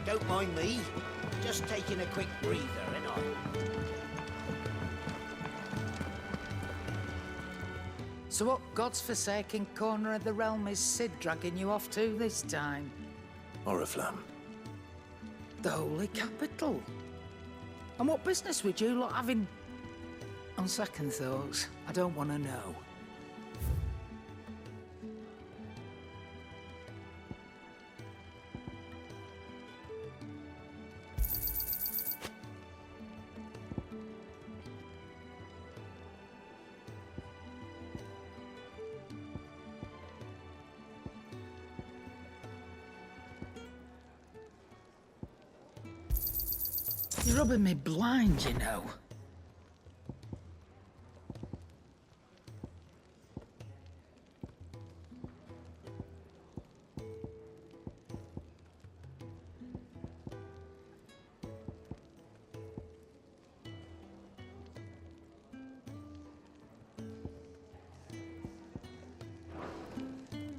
Don't mind me. Just taking a quick breather, ain't I? So what God's forsaken corner of the realm is Sid dragging you off to this time? Oriflamme. The Holy Capital. And what business would you lot having? On second thoughts, I don't want to know. You're rubbing me blind, you know.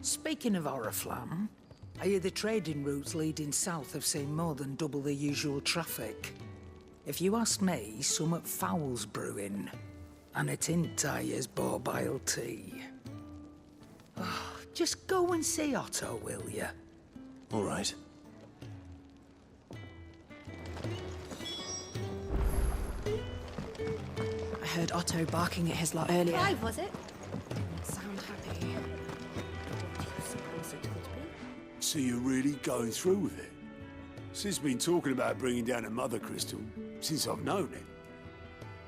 Speaking of Oriflamme, I hear the trading routes leading south have seen more than double the usual traffic. If you ask me, summat foul's brewing, and it ain't Tyre's borbile tea. Oh, just go and see Otto, will you? All right. I heard Otto barking at his lot earlier. Clive, was it? Didn't sound happy. So you're really going through with it? Sid's been talking about bringing down a mother crystal since I've known him.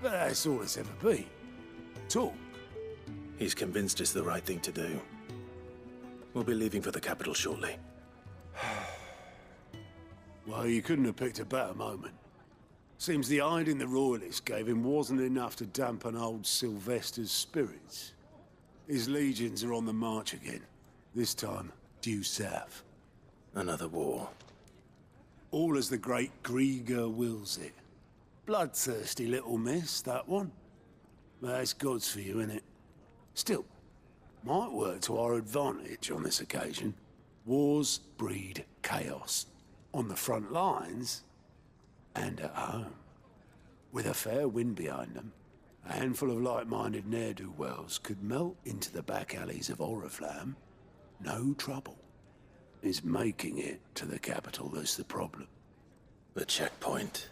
But that's all it's ever been. Talk. He's convinced it's the right thing to do. We'll be leaving for the capital shortly. Well, you couldn't have picked a better moment. Seems the hiding the royalists gave him wasn't enough to dampen old Sylvester's spirits. His legions are on the march again. This time, due south. Another war. All as the great Grieger wills it. Bloodthirsty little miss, that one. But that's God's for you, innit? Still, might work to our advantage on this occasion. Wars breed chaos. On the front lines, and at home. With a fair wind behind them, a handful of like-minded ne'er-do-wells could melt into the back alleys of Oriflamme. No trouble. It's making it to the capital that's the problem. The checkpoint.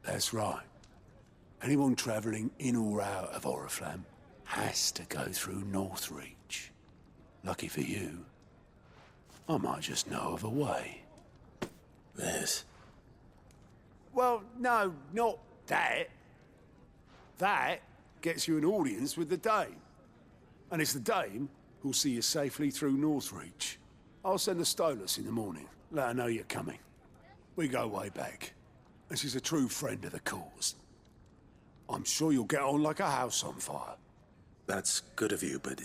That's right. Anyone travelling in or out of Oriflamme has to go through Northreach. Lucky for you, I might just know of a way. This. Well, no, not that. That gets you an audience with the Dame. And it's the Dame who'll see you safely through Northreach. I'll send a Stolas in the morning. Let her know you're coming. We go way back. And she's a true friend of the cause. I'm sure you'll get on like a house on fire. That's good of you, but...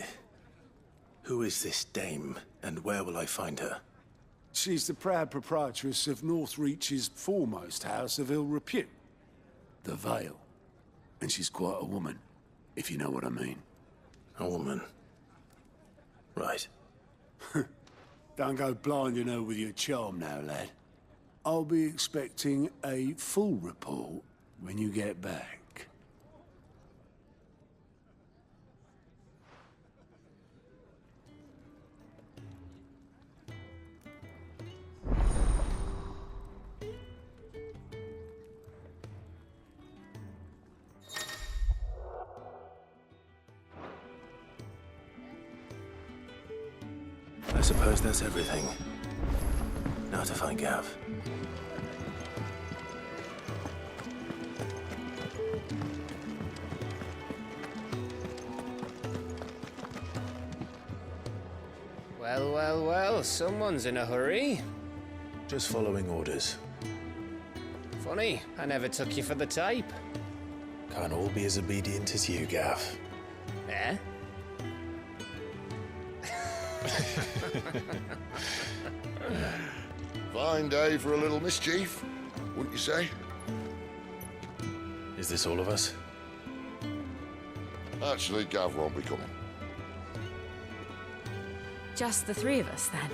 who is this dame, and where will I find her? She's the proud proprietress of Northreach's foremost house of ill repute. The Vale. And she's quite a woman, if you know what I mean. A woman. Right. Don't go blinding her with your charm now, lad. I'll be expecting a full report when you get back. I suppose that's everything. Now to find Gav. Well, well, well, someone's in a hurry. Just following orders. Funny, I never took you for the type. Can't all be as obedient as you, Gav. Eh? Fine day for a little mischief, wouldn't you say? Is this all of us? Actually, Gav won't be coming. Just the three of us, then?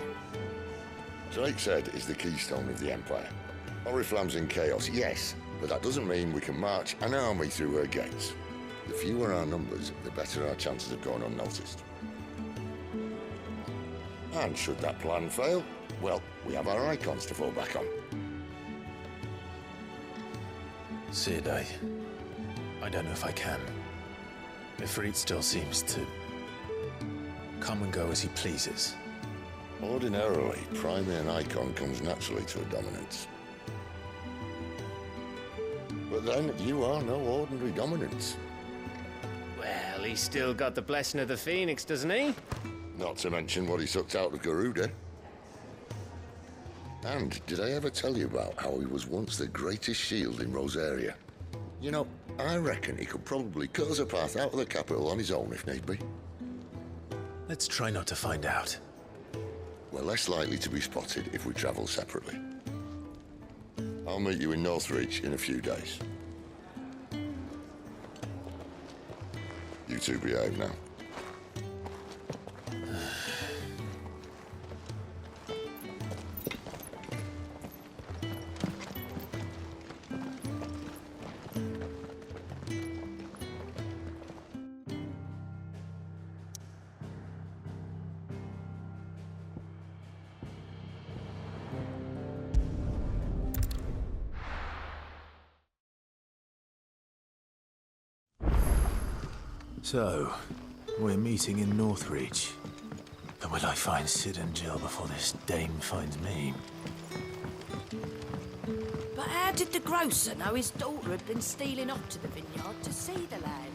Drake said is the keystone of the Empire. Oriflamme's in chaos, yes, but that doesn't mean we can march an army through her gates. The fewer our numbers, the better our chances of going unnoticed. And should that plan fail, well, we have our icons to fall back on. Sid, I don't know if I can. Ifrit still seems to come and go as he pleases. Ordinarily, priming an icon comes naturally to a dominance. But then, you are no ordinary dominance. Well, he's still got the blessing of the Phoenix, doesn't he? Not to mention what he sucked out of Garuda. And did I ever tell you about how he was once the greatest shield in Rosaria? You know, I reckon he could probably cut us a path out of the capital on his own if need be. Let's try not to find out. We're less likely to be spotted if we travel separately. I'll meet you in Northreach in a few days. You two behave now. So, we're meeting in Northreach. But will I find Sid and Jill before this dame finds me? But how did the grocer know his daughter had been stealing off to the vineyard to see the lad?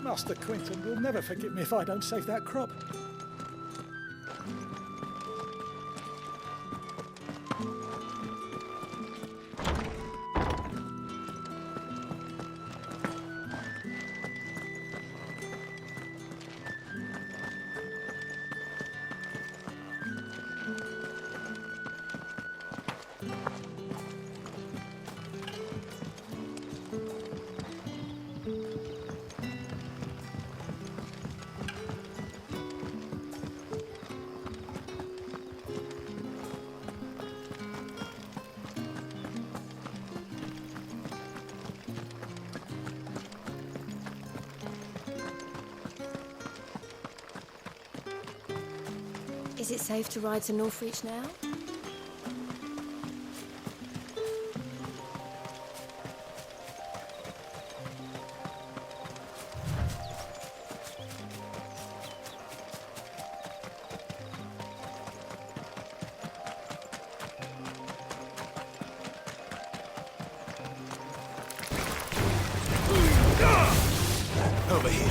Master Quinton will never forgive me if I don't save that crop. Is it safe to ride to Northreach now? Over here.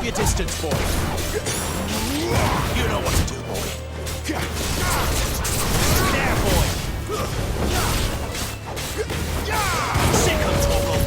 Keep your distance, boy. You know what to do, boy. There, boy. Sick of Toggle.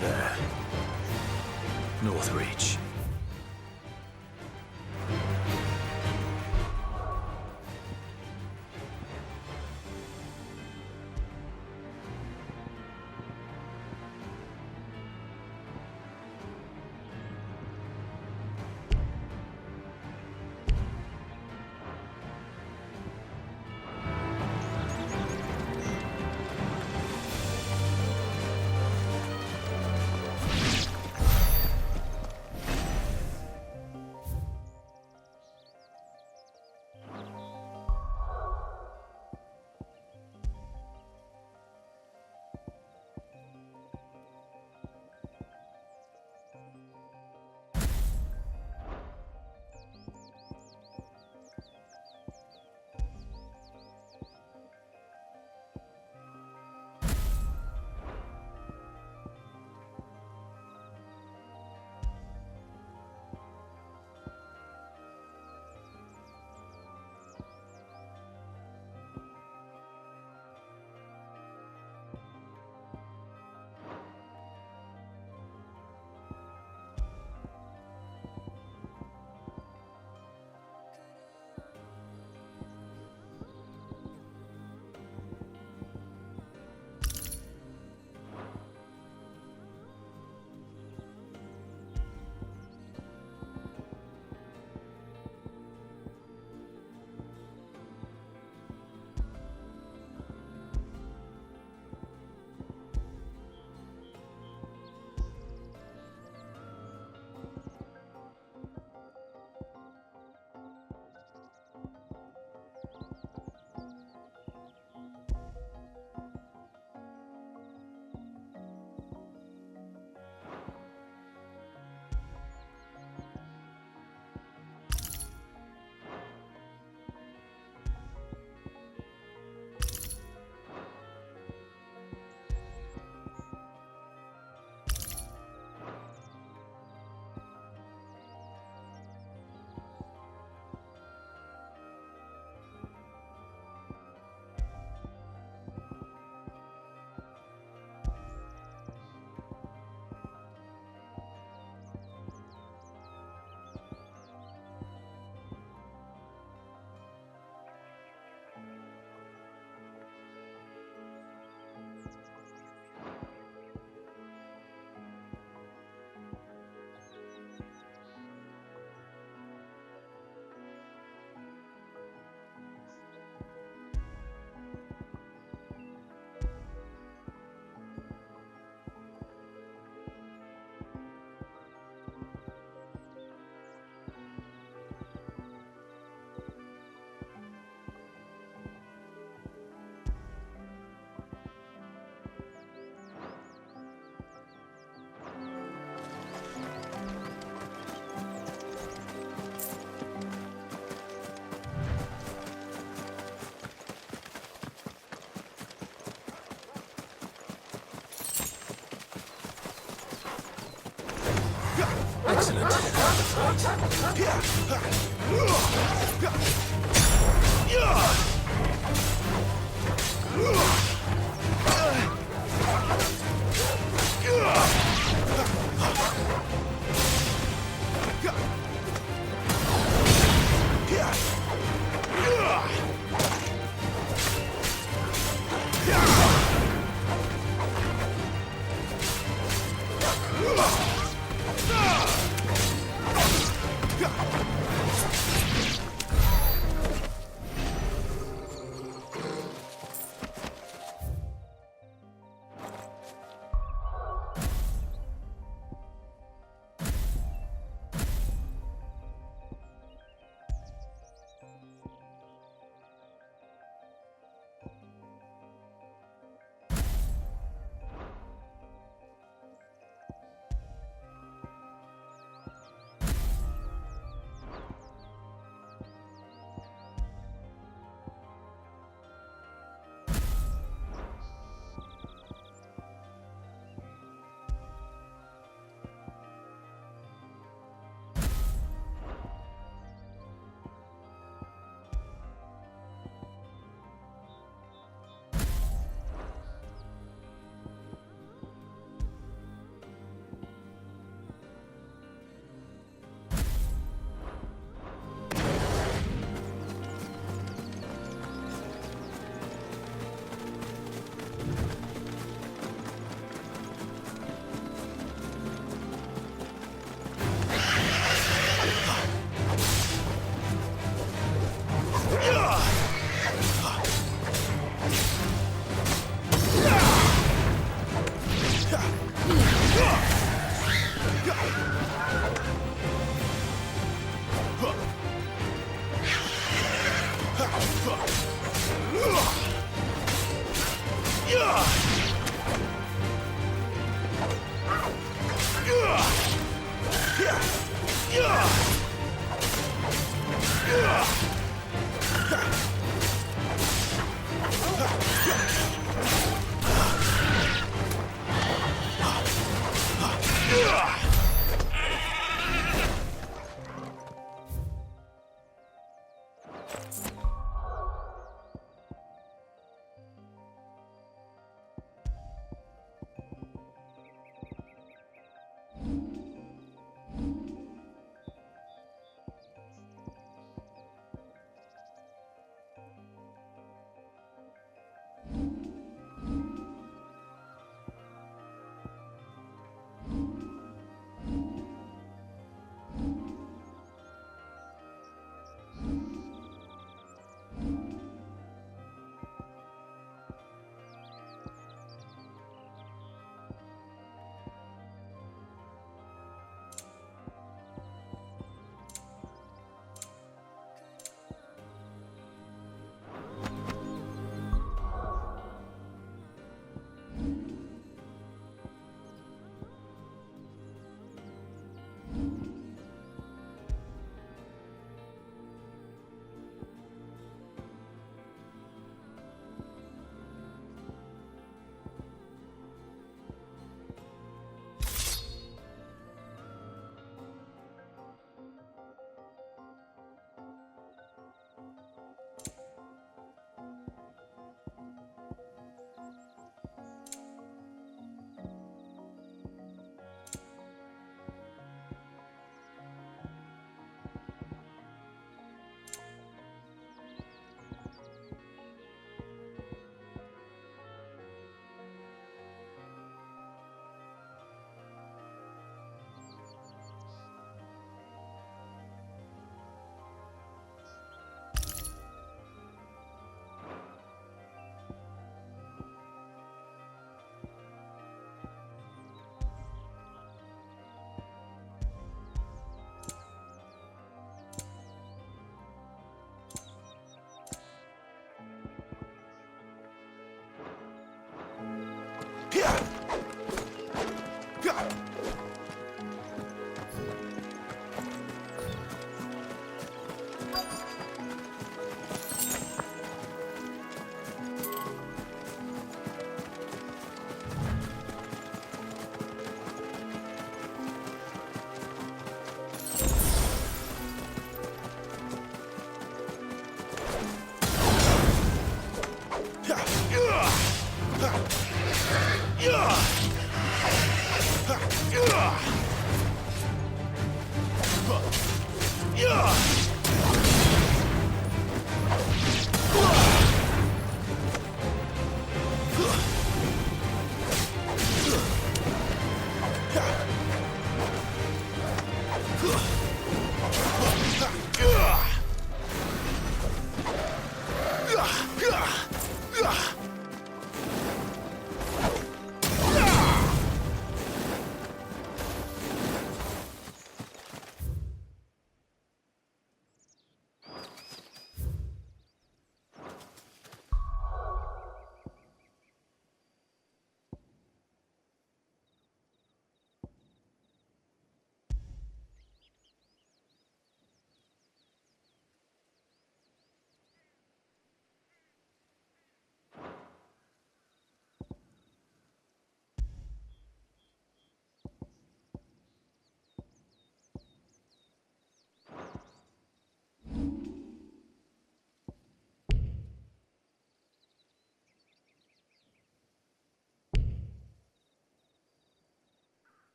There. North Reach. Excellent.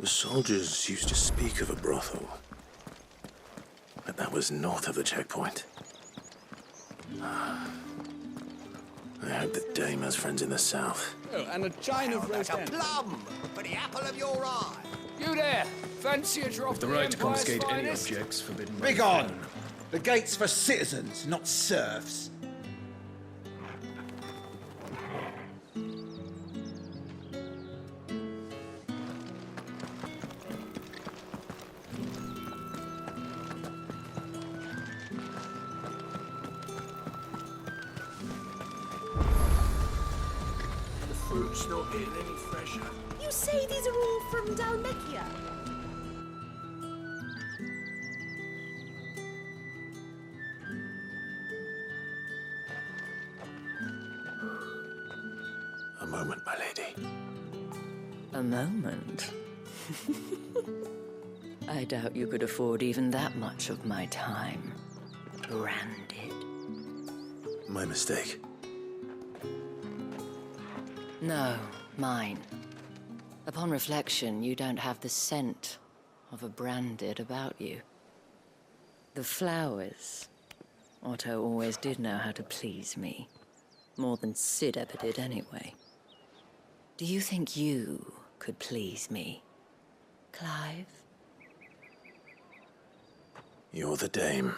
The soldiers used to speak of a brothel, but that was north of the checkpoint. I hope the dame has friends in the south. Oh, and a chine of roast Like a plum for the apple of your eye. You there! Fancy a drop The right to confiscate any objects forbidden by the Begone! crown. The gate's for citizens, not serfs. The fruit's not getting any fresher. You say these are all from Dalmekia? A moment, my lady. A moment? I doubt you could afford even that much of my time. Branded. My mistake. No, mine. Upon reflection, you don't have the scent of a branded about you. The flowers. Otto always did know how to please me. More than Sid ever did anyway. Do you think you could please me, Clive? You're the dame.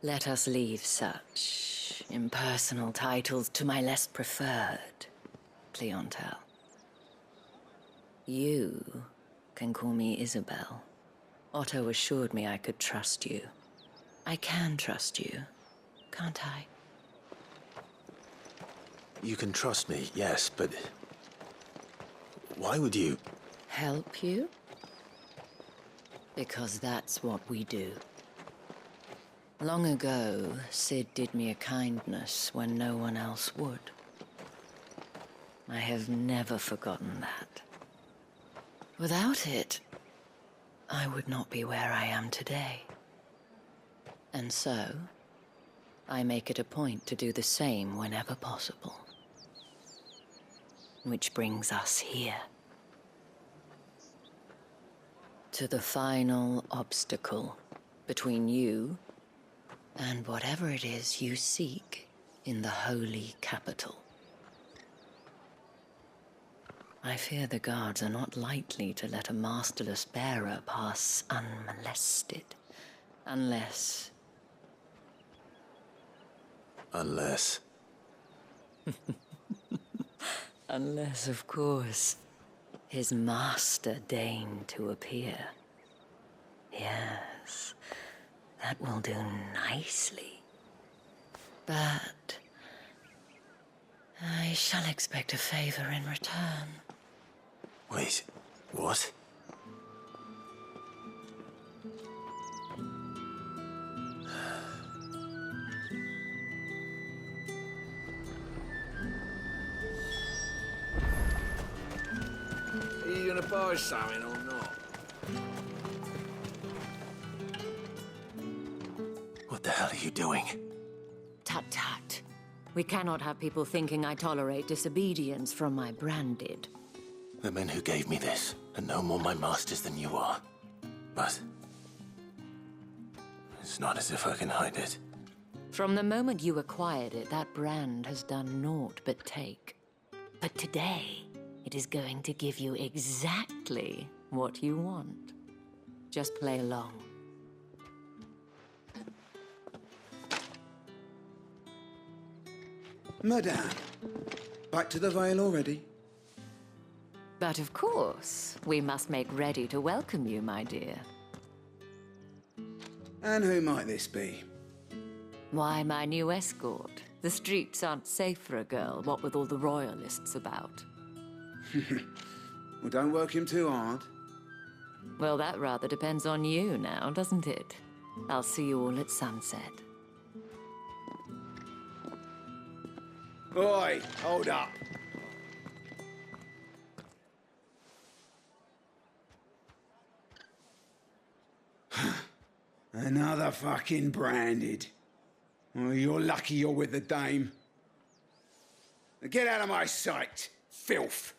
Let us leave such impersonal titles to my less preferred clientele. You can call me Isabel. Otto assured me I could trust you. I can trust you, can't I? You can trust me, yes, but why would you? Help you? Because that's what we do. Long ago, Sid did me a kindness when no one else would. I have never forgotten that. Without it, I would not be where I am today. And so, I make it a point to do the same whenever possible. Which brings us here. To the final obstacle between you and whatever it is you seek in the holy capital. I fear the guards are not likely to let a masterless bearer pass unmolested. Unless... Unless... Unless, of course, his master deigned to appear. Yes, that will do nicely. But... I shall expect a favor in return. Wait, what? Are you gonna buy something or not? What the hell are you doing? Tut-tut. We cannot have people thinking I tolerate disobedience from my branded. The men who gave me this are no more my masters than you are. But... it's not as if I can hide it. From the moment you acquired it, that brand has done naught but take. But today, it is going to give you exactly what you want. Just play along. Madame, back to the Vale already? But of course, we must make ready to welcome you, my dear. And who might this be? Why, my new escort. The streets aren't safe for a girl, what with all the royalists about. Well, don't work him too hard. Well, that rather depends on you now, doesn't it? I'll see you all at sunset. Oi, hold up. Another fucking branded. Oh, you're lucky you're with the dame. Get out of my sight, filth.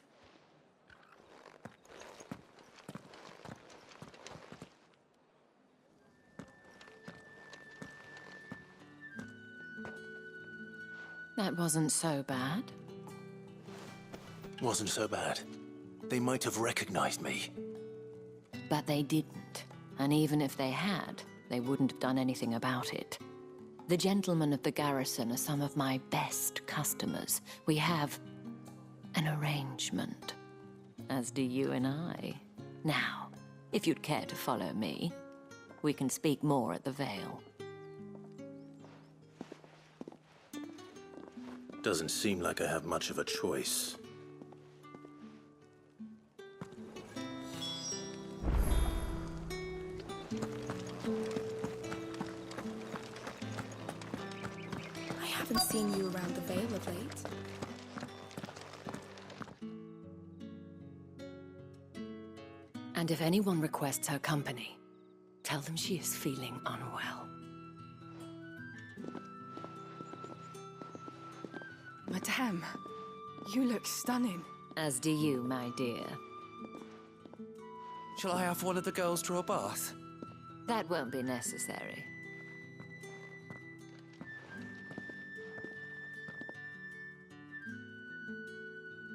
That wasn't so bad. Wasn't so bad. They might have recognized me. But they didn't. And even if they had, they wouldn't have done anything about it. The gentlemen of the garrison are some of my best customers. We have an arrangement, as do you and I. Now, if you'd care to follow me, we can speak more at the Vale. Doesn't seem like I have much of a choice. I haven't seen you around the Vale of late. And if anyone requests her company, tell them she is feeling unwell. Madame, you look stunning. As do you, my dear. Shall I have one of the girls draw a bath? That won't be necessary.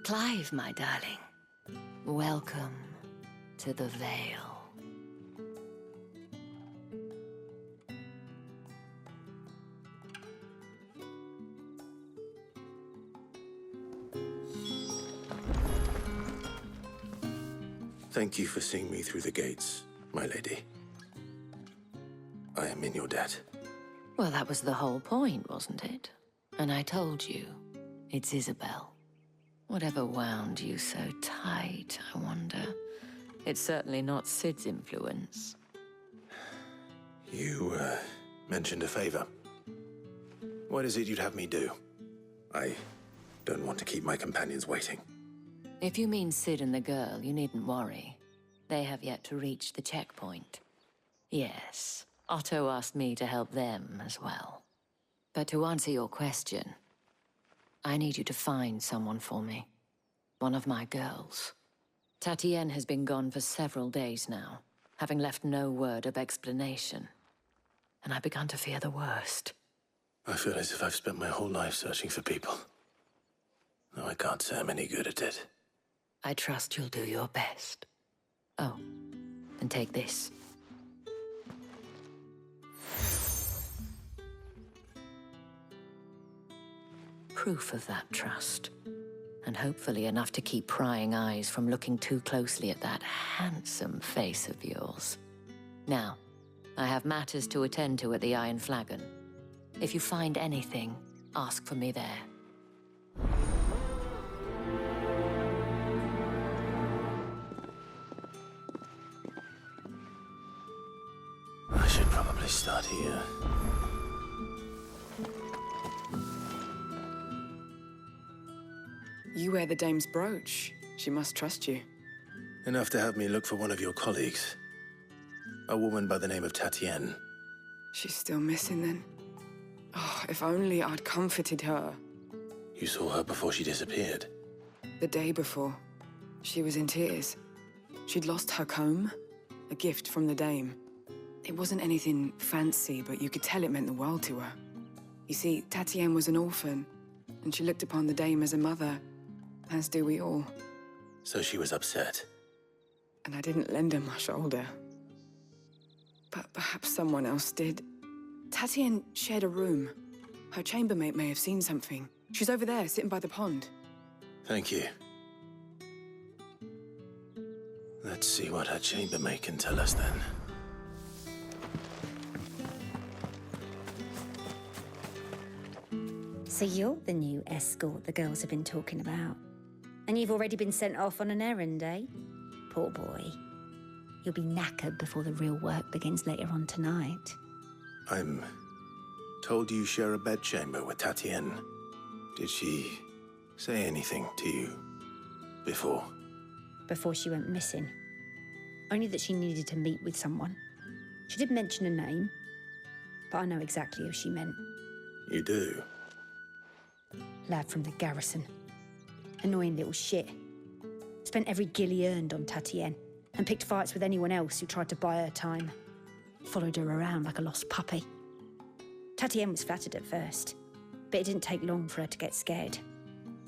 Clive, my darling. Welcome to the Vale. Thank you for seeing me through the gates, my lady. I am in your debt. Well, that was the whole point, wasn't it? And I told you, it's Isabel. Whatever wound you so tight, I wonder. It's certainly not Sid's influence. You, mentioned a favor. What is it you'd have me do? I don't want to keep my companions waiting. If you mean Sid and the girl, you needn't worry. They have yet to reach the checkpoint. Yes, Otto asked me to help them as well. But to answer your question, I need you to find someone for me. One of my girls. Tatienne has been gone for several days now, having left no word of explanation. And I've begun to fear the worst. I feel as if I've spent my whole life searching for people. Though I can't say I'm any good at it. I trust you'll do your best. Oh, and take this. Proof of that trust. And hopefully enough to keep prying eyes from looking too closely at that handsome face of yours. Now, I have matters to attend to at the Iron Flagon. If you find anything, ask for me there. I should probably start here. You wear the dame's brooch. She must trust you. Enough to have me look for one of your colleagues. A woman by the name of Tatienne. She's still missing then. Oh, if only I'd comforted her. You saw her before she disappeared? The day before. She was in tears. She'd lost her comb, a gift from the dame. It wasn't anything fancy, but you could tell it meant the world to her. You see, Tatienne was an orphan, and she looked upon the dame as a mother, as do we all. So she was upset. And I didn't lend her my shoulder. But perhaps someone else did. Tatienne shared a room. Her chambermaid may have seen something. She's over there, sitting by the pond. Thank you. Let's see what her chambermaid can tell us then. So you're the new escort the girls have been talking about. And you've already been sent off on an errand, eh? Poor boy. You'll be knackered before the real work begins later on tonight. I'm told you share a bedchamber with Tatienne. Did she say anything to you before? Before she went missing. Only that she needed to meet with someone. She did mention a name, but I know exactly who she meant. You do? Lad from the garrison. Annoying little shit. Spent every gil he earned on Tatienne and picked fights with anyone else who tried to buy her time. Followed her around like a lost puppy. Tatienne was flattered at first, but it didn't take long for her to get scared.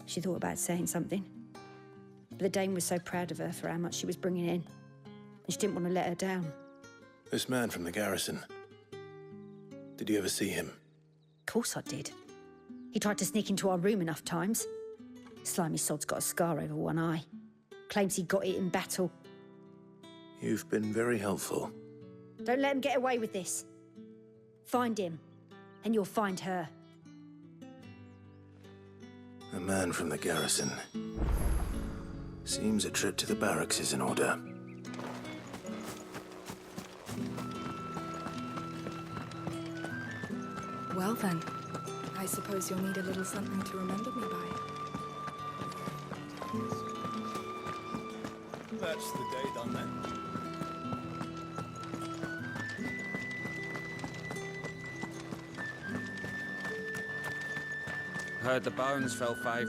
She thought about saying something. But the dame was so proud of her for how much she was bringing in, and she didn't want to let her down. This man from the garrison. Did you ever see him? Of course I did. He tried to sneak into our room enough times. Slimy sod's got a scar over one eye. Claims he got it in battle. You've been very helpful. Don't let him get away with this. Find him, and you'll find her. A man from the garrison. Seems a trip to the barracks is in order. Well then, I suppose you'll need a little something to remember me by. That's the day done then. Heard the bones fell foul.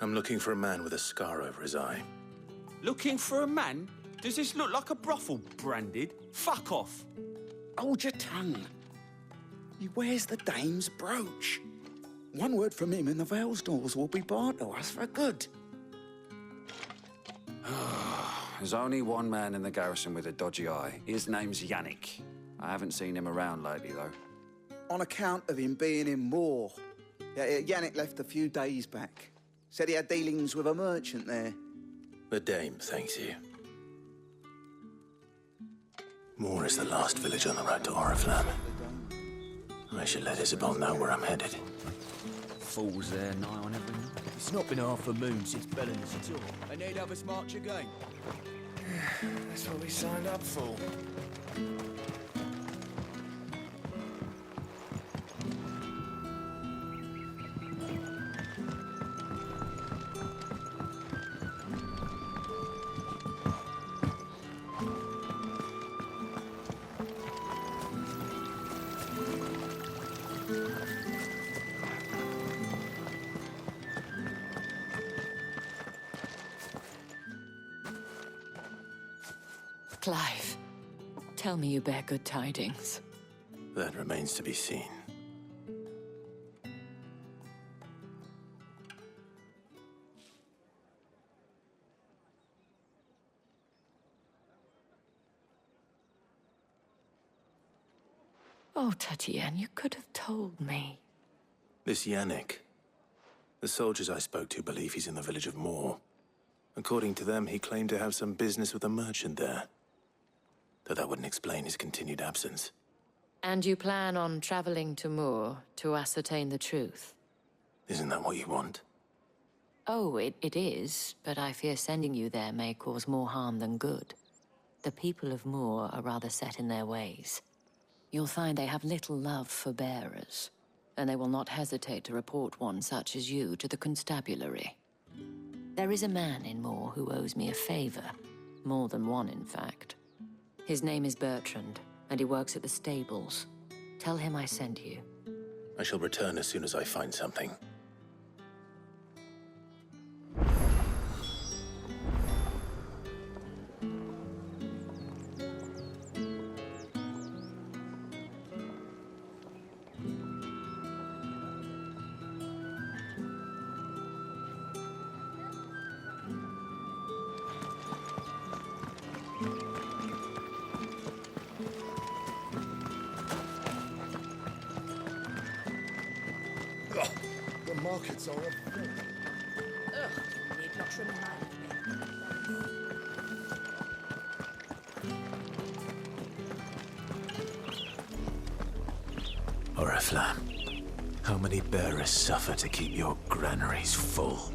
I'm looking for a man with a scar over his eye. Looking for a man? Does this look like a brothel, Branded? Fuck off. Hold your tongue. He wears the dame's brooch. One word from him and the Vale's doors will be barred to us for good. There's only one man in the garrison with a dodgy eye. His name's Yannick. I haven't seen him around lately, though. On account of him being in war. Yannick left a few days back. Said he had dealings with a merchant there. The dame thanks you. Moor is the last village on the road to Oriflamme. I should let Isabel know where I'm headed. Fools there nigh on every night. It's not been half a moon since Bellen's tour, and they'd have us march again. That's what we signed up for. Clive, tell me you bear good tidings. That remains to be seen. Oh, Tatienne, you could have told me. This Yannick. The soldiers I spoke to believe he's in the village of Moor. According to them, he claimed to have some business with a merchant there. Though that wouldn't explain his continued absence. And you plan on traveling to Moor to ascertain the truth? Isn't that what you want? Oh, it is, but I fear sending you there may cause more harm than good. The people of Moor are rather set in their ways. You'll find they have little love for bearers, and they will not hesitate to report one such as you to the constabulary. There is a man in Moor who owes me a favor. More than one, in fact. His name is Bertrand, and he works at the stables. Tell him I sent you. I shall return as soon as I find something. The markets are a... Ugh, need not remind Oriflamme, how many bearers suffer to keep your granaries full?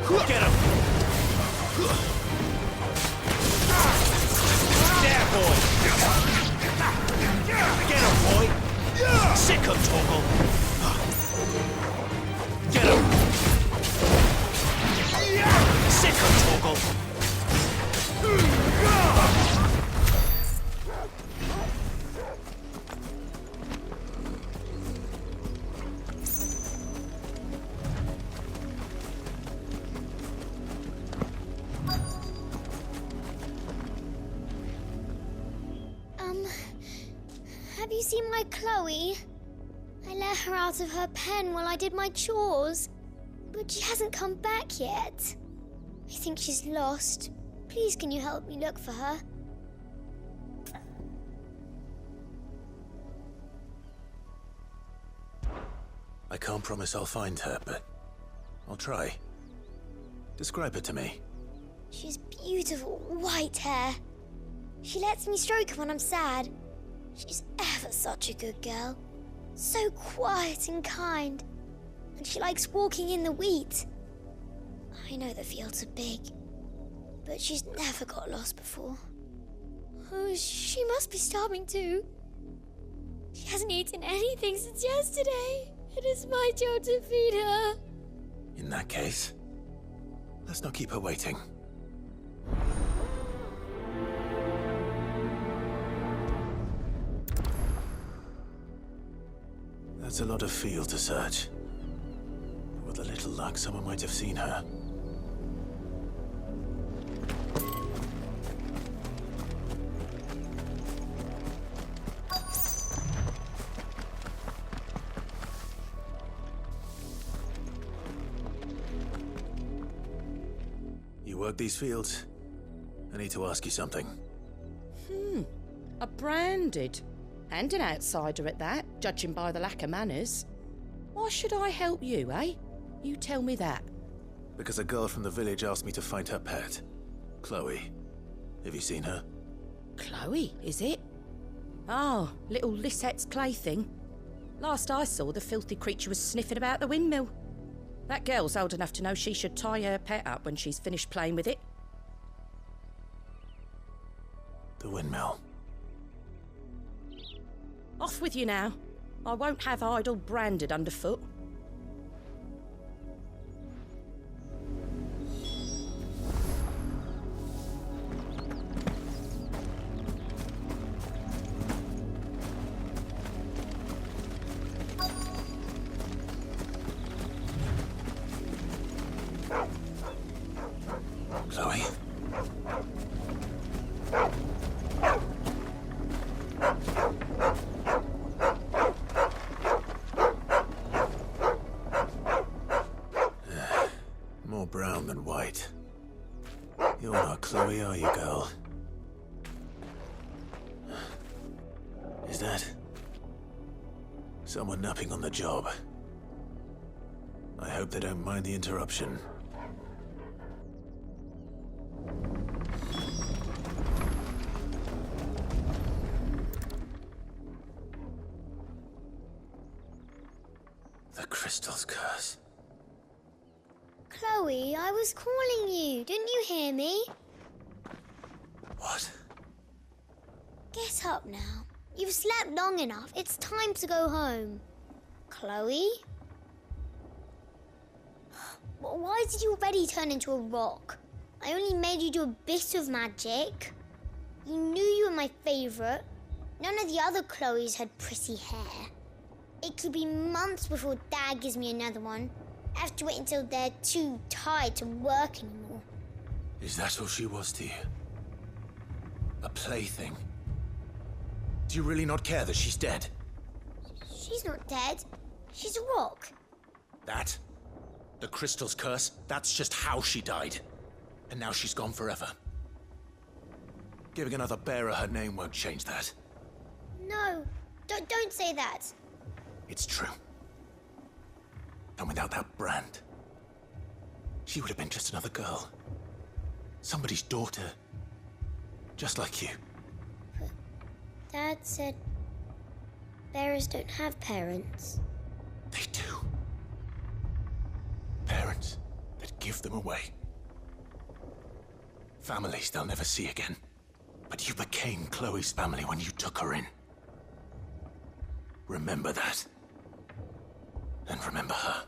Get him! There, boy! Get him, boy! Sick him, Torgal! Get him! Sick him, Torgal! Have you seen my Chloe? I let her out of her pen while I did my chores, but she hasn't come back yet. I think she's lost. Please, can you help me look for her? I can't promise I'll find her, but I'll try. Describe her to me. She's beautiful white hair. She lets me stroke her when I'm sad. She's ever such a good girl. So quiet and kind. And she likes walking in the wheat. I know the fields are big, but she's never got lost before. Oh, she must be starving too. She hasn't eaten anything since yesterday. It is my job to feed her. In that case, let's not keep her waiting. That's a lot of field to search. With a little luck, someone might have seen her. You work these fields? I need to ask you something. A branded. And an outsider at that, judging by the lack of manners. Why should I help you, eh? You tell me that. Because a girl from the village asked me to find her pet, Chloe. Have you seen her? Chloe, is it? Oh, little Lisette's plaything. Last I saw, the filthy creature was sniffing about the windmill. That girl's old enough to know she should tie her pet up when she's finished playing with it. The windmill. Off with you now. I won't have idle branded underfoot. Chloe? More brown than white. You're not Chloe, are you, girl? Is that someone napping on the job? I hope they don't mind the interruption. The crystal's curse. Chloe, I was calling you. Didn't you hear me? What? Get up now. You've slept long enough. It's time to go home. Chloe? Why did you already turn into a rock? I only made you do a bit of magic. You knew you were my favourite. None of the other Chloes had pretty hair. It could be months before Dad gives me another one. I have to wait until they're too tired to work anymore. Is that all she was to you? A plaything? Do you really not care that she's dead? She's not dead. She's a rock. That? The crystal's curse? That's just how she died. And now she's gone forever. Giving another bearer her name won't change that. No, don't say that. It's true. And without that brand, she would have been just another girl. Somebody's daughter. Just like you. But Dad said bearers don't have parents. They do. Parents that give give them away. Families they'll never see again. But you became Chloe's family when you took her in. Remember that. And remember her.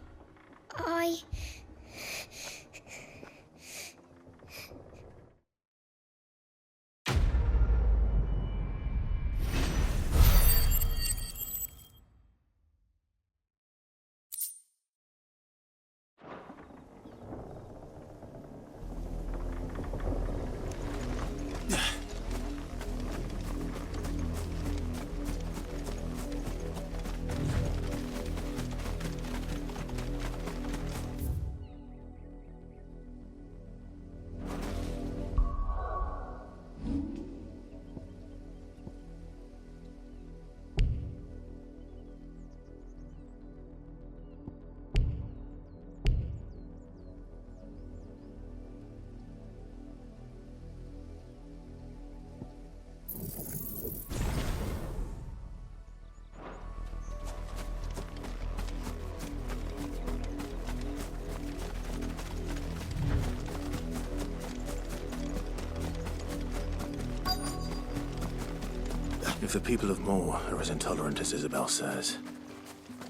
If the people of Moor are as intolerant as Isabel says,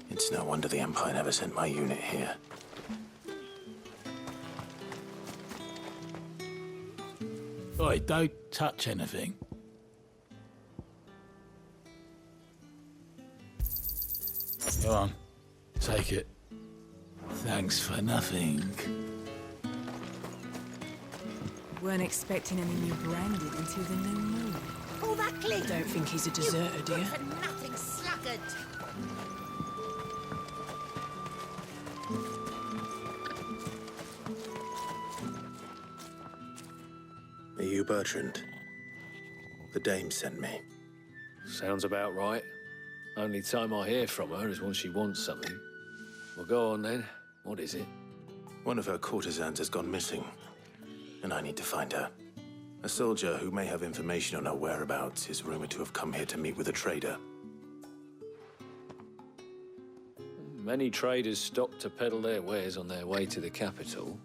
it's no wonder the Empire never sent my unit here. Oi, don't touch anything. Go on, take it. Thanks for nothing. Weren't expecting any new branded until the new moon. All that clean. Don't think he's a deserter, do you? For nothing, sluggard. Are you Bertrand? The dame sent me. Sounds about right. Only time I hear from her is when she wants something. Well, go on then. What is it? One of her courtesans has gone missing, and I need to find her. A soldier who may have information on her whereabouts is rumored to have come here to meet with a trader. Many traders stop to peddle their wares on their way to the capital,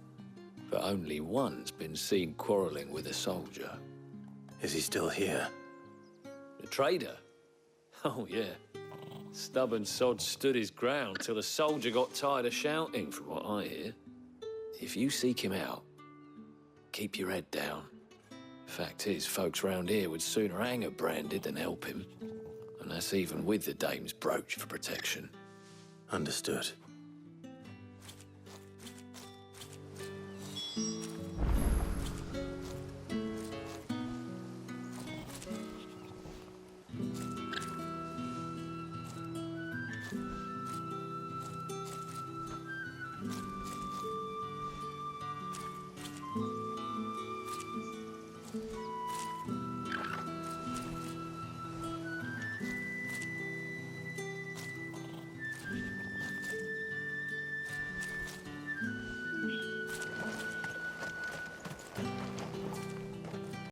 but only one's been seen quarreling with a soldier. Is he still here? The trader? Oh, yeah. Stubborn sod stood his ground till the soldier got tired of shouting, from what I hear. If you seek him out, keep your head down. Fact is, folks round here would sooner hang a branded than help him. And that's even with the dame's brooch for protection. Understood.